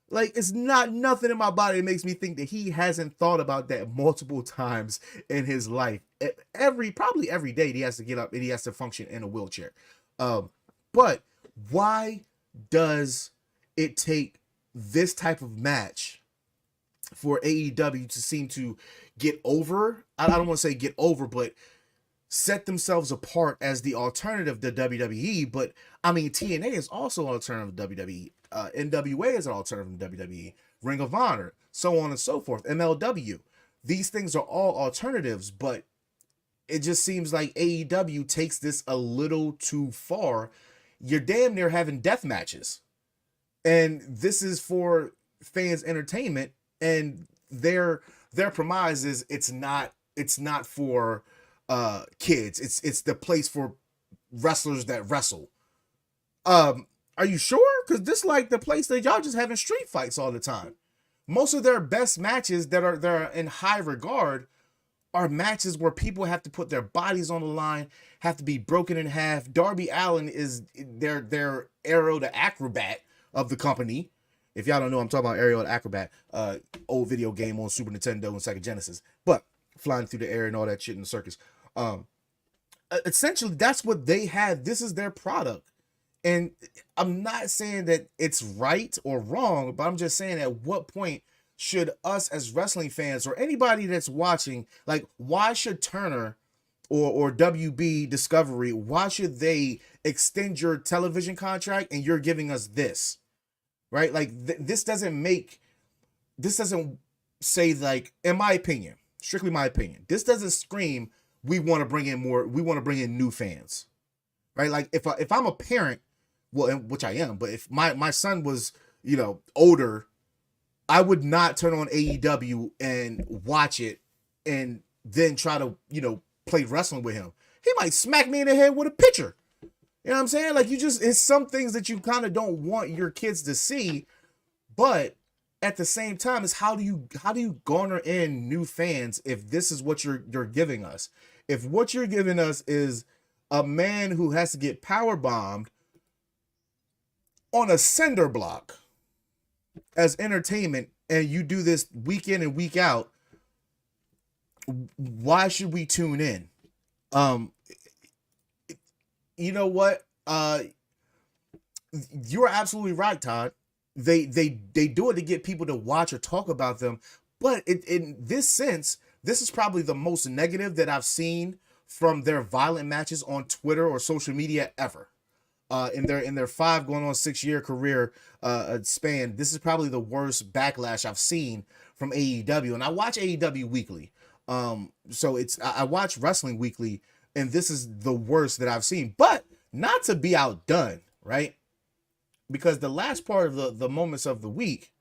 A: Like, it's not nothing in my body that makes me think that he hasn't thought about that multiple times in his life. Probably every day he has to get up and he has to function in a wheelchair. But why does it take this type of match for AEW to seem to get over? I don't want to say get over, but set themselves apart as the alternative to WWE. But I mean, TNA is also an alternative to WWE. NWA is an alternative to WWE. Ring of Honor, so on and so forth. MLW. These things are all alternatives, but it just seems like AEW takes this a little too far. You're damn near having death matches, and this is for fans' entertainment. And their premise is it's not for kids. It's the place for wrestlers that wrestle. Are you sure? Because this like the place that y'all just having street fights all the time. Most of their best matches that are in high regard are matches where people have to put their bodies on the line, have to be broken in half. Darby Allin is their Aero the Acrobat of the company. If y'all don't know, I'm talking about Aero the Acrobat, old video game on Super Nintendo and Sega Genesis. But flying through the air and all that shit in the circus. Essentially, that's what they have. This is their product. And I'm not saying that it's right or wrong, but I'm just saying at what point should us as wrestling fans or anybody that's watching, like, why should Turner or WB Discovery, why should they extend your television contract and you're giving us this? Right? Like, this doesn't say, like, in my opinion, strictly my opinion, this doesn't scream, we want to bring in new fans. Right? Like, if I'm a parent, well, which I am, but if my son was, you know, older, I would not turn on AEW and watch it and then try to, you know, play wrestling with him. He might smack me in the head with a pitcher. You know what I'm saying? Like, it's some things that you kind of don't want your kids to see, but at the same time, it's how do you garner in new fans if this is what you're giving us? If what you're giving us is a man who has to get power bombed on a cinder block as entertainment, and you do this week in and week out, why should we tune in? You know what? You're absolutely right, Todd. They do it to get people to watch or talk about them, but in this sense, this is probably the most negative that I've seen from their violent matches on Twitter or social media ever. In their 5 going on 6 year career span, this is probably the worst backlash I've seen from AEW. And I watch AEW weekly, so I watch wrestling weekly, and this is the worst that I've seen. But not to be outdone, right? Because the last part of the moments of the week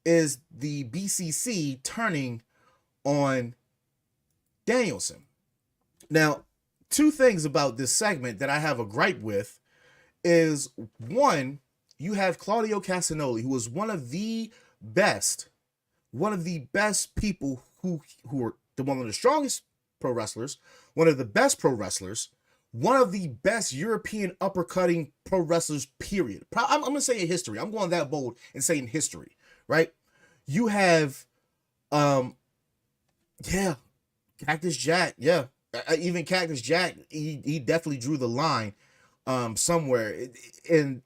A: is the BCC turning on Danielson. Now, two things about this segment that I have a gripe with is, one, you have Claudio Castagnoli, who is one of the best people who are one of the strongest pro wrestlers, one of the best pro wrestlers, one of the best European uppercutting pro wrestlers, period. I'm going to say in history. I'm going that bold and saying history, right? You have, Cactus Jack, yeah. Even Cactus Jack, he definitely drew the line somewhere. And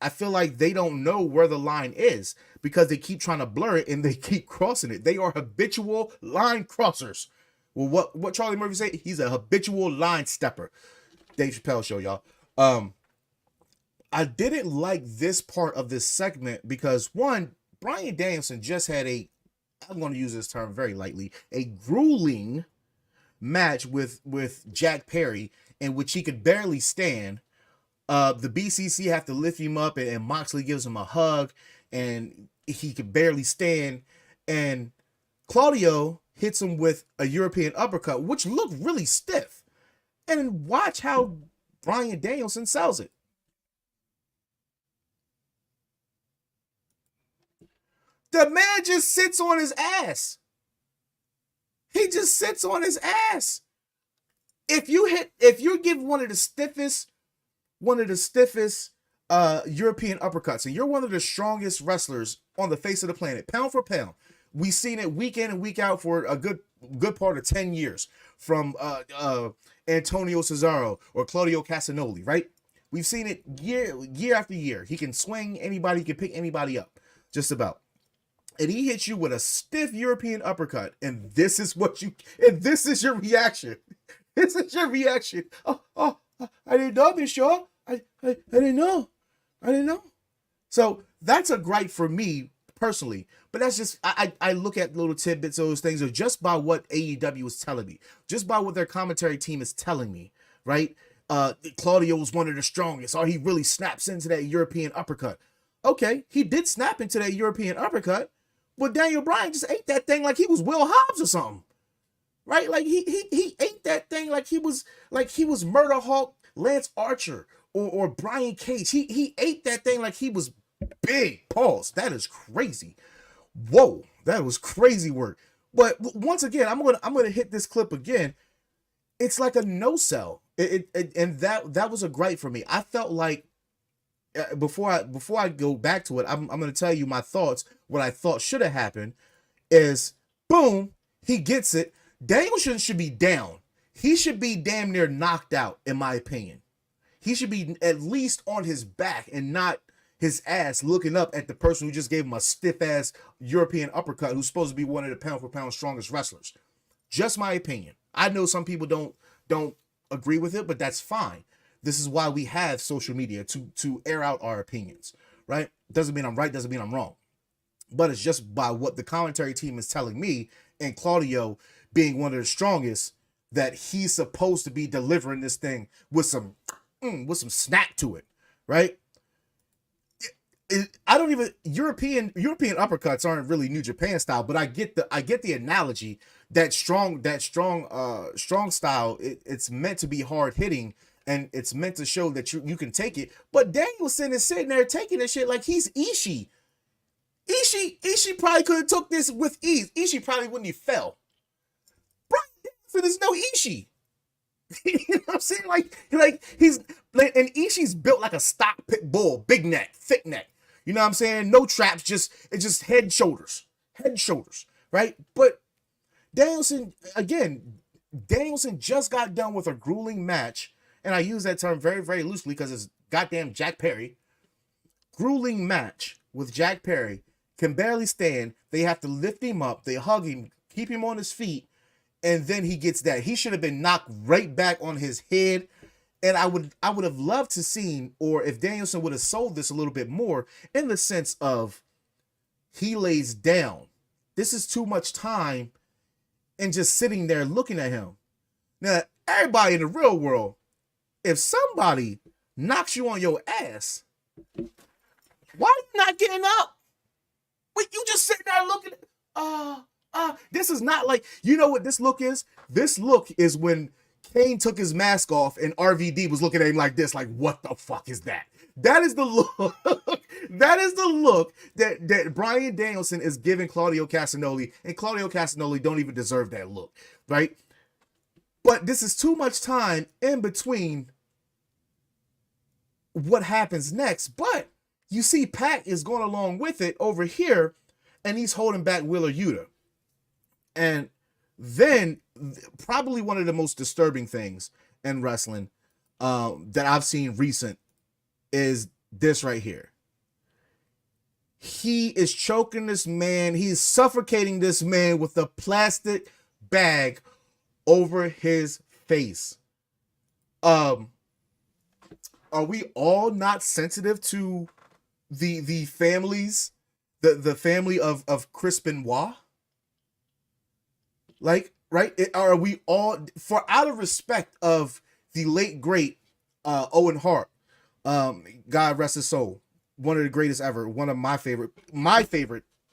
A: I feel like they don't know where the line is because they keep trying to blur it and they keep crossing it. They are habitual line crossers. Well, what Charlie Murphy say? He's a habitual line stepper. Dave Chappelle Show, y'all. I didn't like this part of this segment because, one, Bryan Danielson just had I'm going to use this term very lightly, a grueling match with Jack Perry in which he could barely stand. The BCC have to lift him up, and Moxley gives him a hug, and he could barely stand. And Claudio hits him with a European uppercut, which looked really stiff. And watch how Bryan Danielson sells it. The man just sits on his ass. He just sits on his ass. If you give one of the stiffest European uppercuts, and you're one of the strongest wrestlers on the face of the planet, pound for pound, we've seen it week in and week out for a good part of 10 years from Antonio Cesaro or Claudio Castagnoli, right? We've seen it year after year. He can swing anybody, he can pick anybody up, just about. And he hits you with a stiff European uppercut, and this is your reaction. This is your reaction. Oh, I didn't know, Miss Shaw. I didn't know. So that's a gripe for me personally. But that's just, I look at little tidbits of those things, or just by what AEW is telling me, just by what their commentary team is telling me, right? Claudio was one of the strongest, or he really snaps into that European uppercut. Okay, he did snap into that European uppercut, but Daniel Bryan just ate that thing like he was Will Hobbs or something, right? Like he ate that thing like he was Murder Hawk Lance Archer or Brian Cage. He ate that thing like he was big. Pause. That is crazy. Whoa, that was crazy work. But once again, I'm gonna hit this clip again. It's like a no sell. And that was a gripe for me. I felt like before I go back to it, I'm gonna tell you my thoughts. What I thought should have happened is, boom, he gets it. Danielson should be down. He should be damn near knocked out, in my opinion. He should be at least on his back and not his ass looking up at the person who just gave him a stiff-ass European uppercut, who's supposed to be one of the pound-for-pound strongest wrestlers. Just my opinion. I know some people don't agree with it, but that's fine. This is why we have social media, to air out our opinions, right? Doesn't mean I'm right, doesn't mean I'm wrong. But it's just by what the commentary team is telling me, and Claudio being one of the strongest, that he's supposed to be delivering this thing with some snap to it, right? European uppercuts aren't really New Japan style, but I get the analogy that strong style. It's meant to be hard hitting, and it's meant to show that you can take it. But Danielson is sitting there taking this shit like he's Ishii. Ishii probably could have took this with ease. Ishii probably wouldn't have fell. Bryan Danielson is no Ishii. You know what I'm saying? Like he's like, and Ishii's built like a stock pit bull, big neck, thick neck. You know what I'm saying? No traps, just head and shoulders, right? But Danielson just got done with a grueling match, and I use that term very, very loosely because it's goddamn Jack Perry. Grueling match with Jack Perry, can barely stand. They have to lift him up, they hug him, keep him on his feet, and then he gets that. He should have been knocked right back on his head. And I would have loved to seen, or if Danielson would have sold this a little bit more, in the sense of he lays down. This is too much time and just sitting there looking at him. Now, everybody in the real world, if somebody knocks you on your ass, why are you not getting up? Wait, you just sitting there looking. This is not like, you know what this look is? This look is when Kane took his mask off and RVD was looking at him like this, like, what the fuck is that? That is the look. That is the look that Bryan Danielson is giving Claudio Castagnoli, and Claudio Castagnoli don't even deserve that look, right? But this is too much time in between what happens next. But you see Pac is going along with it over here, and he's holding back Wheeler Yuta. And then probably one of the most disturbing things in wrestling that I've seen recent is this right here. He is choking this man. He's suffocating this man with a plastic bag over his face. Are we all not sensitive to the families, the family of Chris Benoit? Like, right? Are we all, for out of respect of the late great Owen Hart, God rest his soul, one of the greatest ever, one of my favorite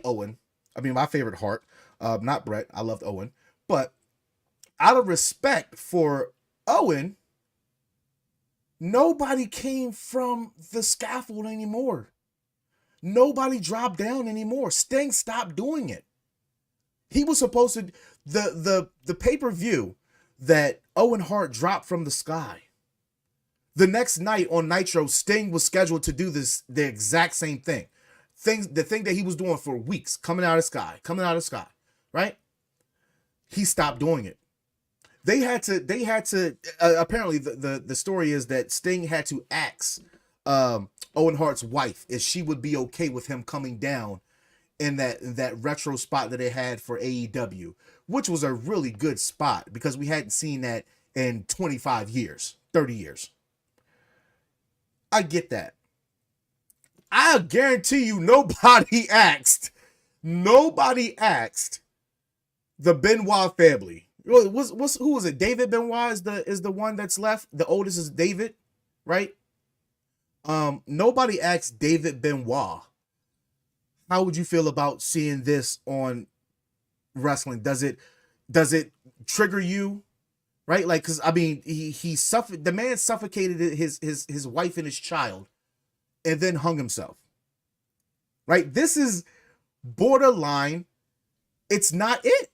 A: Owen, my favorite Hart, not Bret, I loved Owen, but out of respect for Owen, nobody came from the scaffold anymore. Nobody dropped down anymore. Sting stopped doing it. He was supposed to, the pay-per-view that Owen Hart dropped from the sky. The next night on Nitro, Sting was scheduled to do the exact same thing. The thing that he was doing for weeks, coming out of the sky, right? He stopped doing it. They had to, apparently the story is that Sting had to ask Owen Hart's wife if she would be okay with him coming down in that retro spot that they had for AEW, which was a really good spot because we hadn't seen that in 25 years, 30 years. I get that. I guarantee you nobody asked the Benoit family. Who was it? David Benoit is the one that's left. The oldest is David, right? Nobody asked David Benoit, how would you feel about seeing this on wrestling? Does it trigger you? Right? Like, cause I mean, he suffered, the man suffocated his wife and his child and then hung himself. Right? This is borderline. It's not it.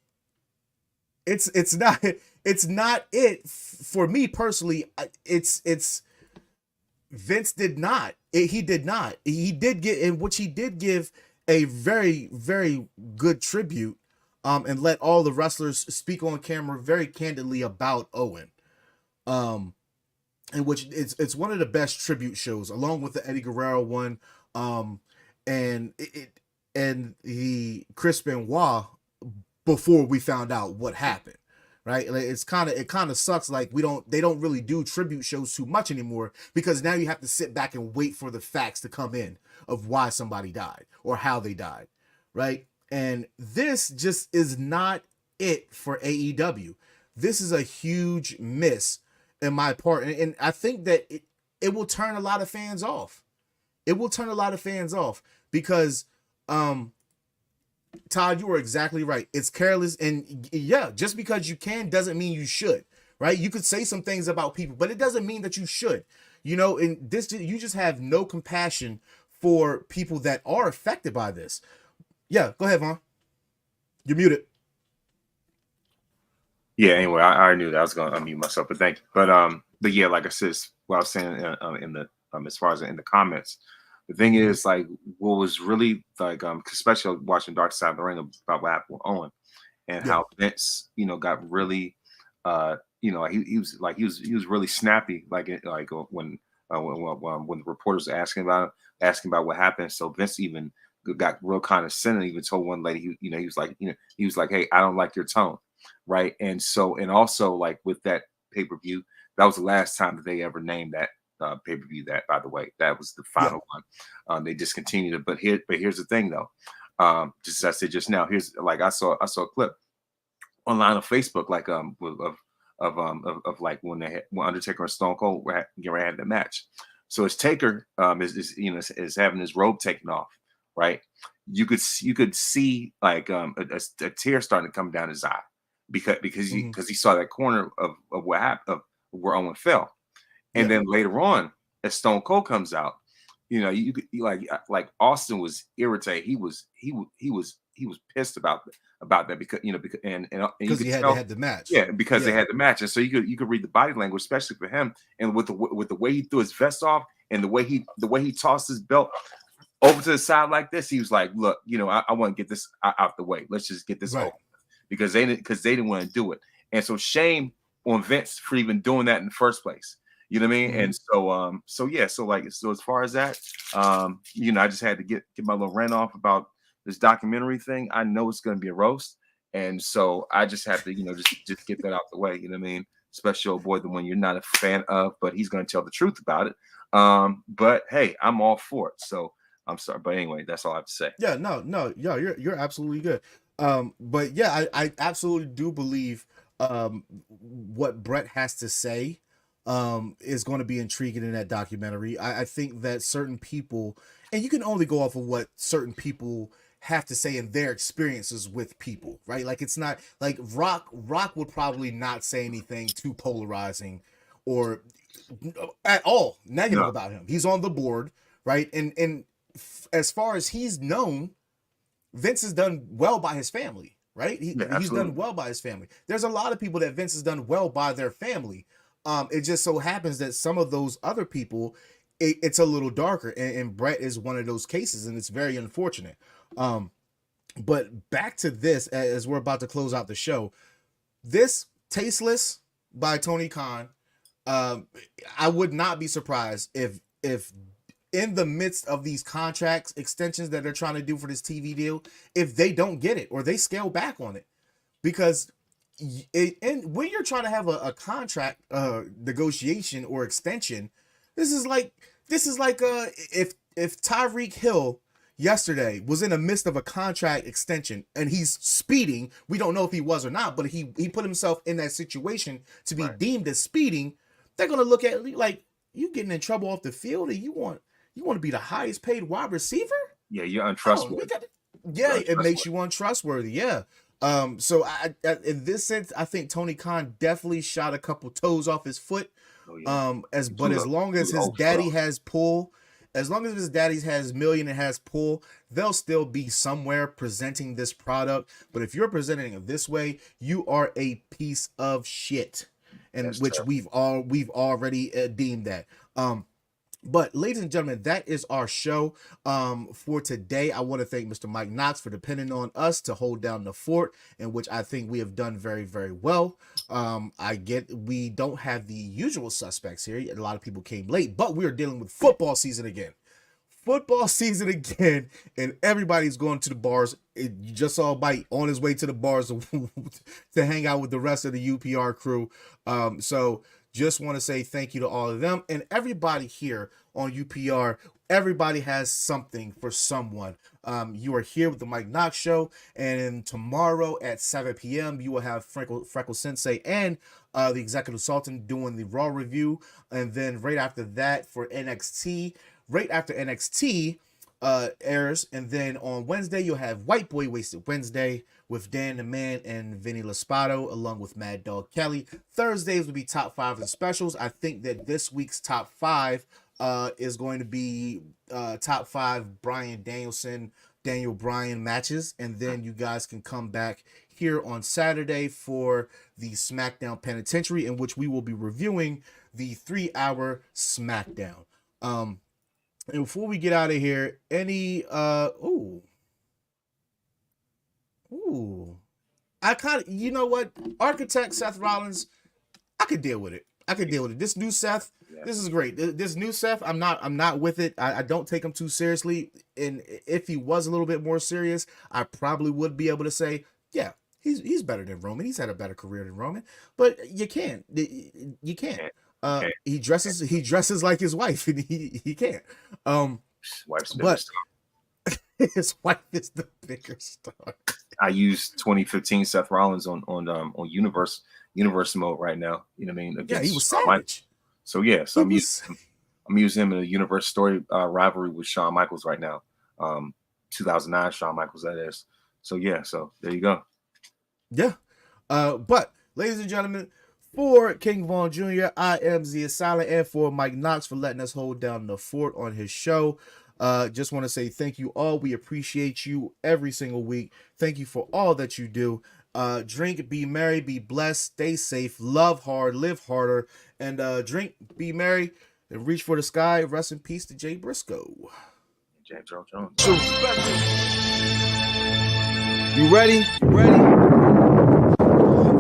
A: It's not it for me personally. It's Vince did not. He did not. He did get, in which he did give a very, very good tribute, and let all the wrestlers speak on camera very candidly about Owen. In which it's one of the best tribute shows, along with the Eddie Guerrero one, and the Chris Benoit before we found out what happened. Right? Like, it kind of sucks. Like, they don't really do tribute shows too much anymore because now you have to sit back and wait for the facts to come in of why somebody died or how they died. Right? And this just is not it for AEW. This is a huge miss in my part. And I think that it will turn a lot of fans off. It will turn a lot of fans off because, Todd, you were exactly right. It's careless. And yeah, just because you can doesn't mean you should, right? You could say some things about people, but it doesn't mean that you should, and this, you just have no compassion for people that are affected by this. Yeah, go ahead, Vaughn. You're muted.
H: Yeah, anyway, I already knew that I was going to unmute myself, but thank you. But yeah, like I said, what I was saying in the as far as in the comments, the thing is, like, what was really like, especially watching Dark Side of the Ring about what happened with Owen and how Vince, got really, he was really snappy, like when the reporters were asking about what happened. So Vince even got real condescending. Even told one lady, he was like, hey, I don't like your tone, right? And also like with that pay-per-view, that was the last time that they ever named that pay-per-view. That, by the way, that was the final one. They discontinued it, but here's the thing though. Just as I said just now, here's like I saw a clip online on Facebook, like of like when Undertaker and Stone Cold were having the match. So as Taker is having his robe taken off, right? You could see like a tear starting to come down his eye because he saw that corner of what happened, of where Owen fell. And then later on, as Stone Cold comes out, you like Austin was irritated. He was pissed about that because because
A: he had the match.
H: Yeah, because they had the match, and so you could read the body language, especially for him, and with the way he threw his vest off and the way he tossed his belt over to the side like this. He was like, "Look, I want to get this out the way. Let's just get this over," because they didn't want to do it, and so shame on Vince for even doing that in the first place. You know what I mean? And so as far as that, I just had to get my little rant off about this documentary thing. I know it's going to be a roast, and so I just have to, just get that out the way. You know what I mean? Especially old boy, the one you're not a fan of, but he's going to tell the truth about it. But hey, I'm all for it. So I'm sorry, but anyway, that's all I have to say.
A: Yeah, no, you're absolutely good. But yeah, I absolutely do believe what Brett has to say is going to be intriguing in that documentary. I think that certain people, and you can only go off of what certain people have to say in their experiences with people, right? Like, it's not like Rock would probably not say anything too polarizing or at all negative about him. He's on the board, right? And as far as he's known, Vince has done well by his family, right? He's done well by his family. There's a lot of people that Vince has done well by their family. It just so happens that some of those other people, it's a little darker, and Brett is one of those cases, and it's very unfortunate. But back to this, as we're about to close out the show, this Tasteless by Tony Khan, I would not be surprised if in the midst of these contracts extensions that they're trying to do for this TV deal, if they don't get it or they scale back on it, because and when you're trying to have a contract negotiation or extension, this is like if Tyreek Hill yesterday was in the midst of a contract extension and he's speeding, we don't know if he was or not, but he put himself in that situation to be deemed as speeding. They're gonna look at it like, you getting in trouble off the field and you want to be the highest paid wide receiver?
H: Yeah, you're untrustworthy.
A: It makes you untrustworthy. Yeah. So I in this sense, I think Tony Khan definitely shot a couple toes off his foot. As long as his daddy has pull, as long as his daddy has million and has pull, they'll still be somewhere presenting this product. But if you're presenting it this way, you are a piece of shit, and that's which tough. we've already deemed that. But ladies and gentlemen, that is our show for today. I want to thank Mr. Mike Knoxxx for depending on us to hold down the fort, in which I think we have done very, very well. We don't have the usual suspects here. A lot of people came late, but we are dealing with football season again. And everybody's going to the bars. You just saw Mike on his way to the bars to hang out with the rest of the UPR crew. So just want to say thank you to all of them and everybody here on UPR. Everybody has something for someone. You are here with the Mike Knoxxx Show, and tomorrow at 7 p.m. you will have Freckle Sensei and the Executive Sultan doing the Raw review, and then right after that for NXT. Right after NXT airs, and then on Wednesday you'll have White Boy Wasted Wednesday with Dan the Man and Vinny Laspato along with Mad Dog Kelly. Thursdays will be top 5 of the specials. I think that this week's top 5 is going to be top 5 Daniel Bryan matches, and then you guys can come back here on Saturday for the SmackDown Penitentiary, in which we will be reviewing the 3-hour SmackDown. And before we get out of here, I kind of, you know what, Architect Seth Rollins, I could deal with it. This new Seth, this is great. This new Seth, I'm not with it. I don't take him too seriously. And if he was a little bit more serious, I probably would be able to say, yeah, he's better than Roman. He's had a better career than Roman. But you can't. He dresses like his wife, and he can't.
H: Wife's
A: but his wife is the bigger star.
H: I use 2015 Seth Rollins on universe mode right now. You know what I mean?
A: Yeah, he was savage.
H: So I'm using him in a universe story rivalry with Shawn Michaels right now. 2009 Shawn Michaels, that is. So there you go.
A: Yeah. But, ladies and gentlemen, for King Vaughn Jr., I am Zia Silent, and for Mike Knoxxx for letting us hold down the fort on his show. Just want to say thank you all. We appreciate you every single week. Thank you for all that you do. Drink, be merry, be blessed, stay safe, love hard, live harder, and drink, be merry, and reach for the sky. Rest in peace to Jay Briscoe.
H: James Earl Jones.
E: You ready?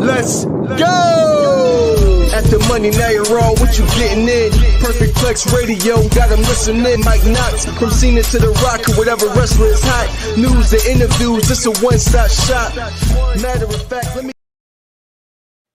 E: Let's go! At the money, now you're raw, what you getting in? Perfect Flex Radio, got them listening. Mike Knoxxx, from Cena to The Rock, or whatever wrestler is hot. News and interviews, just a one-stop shop. Matter of fact, let me